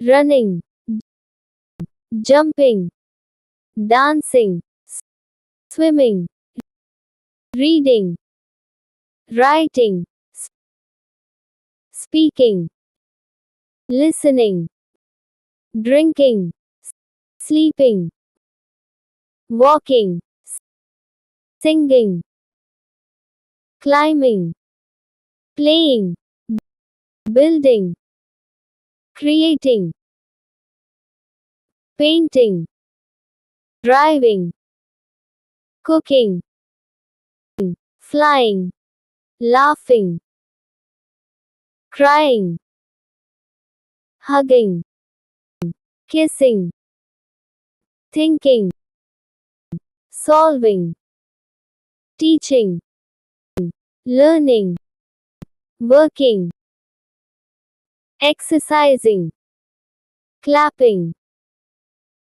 running, jumping, dancing, swimming, reading, writing, speaking, listening, drinking, sleeping, walking, singing, climbing, playing, building, creating, painting, driving, cooking, flying, laughing, crying, hugging, kissing, thinking, solving, teaching, learning, working, exercising, clapping,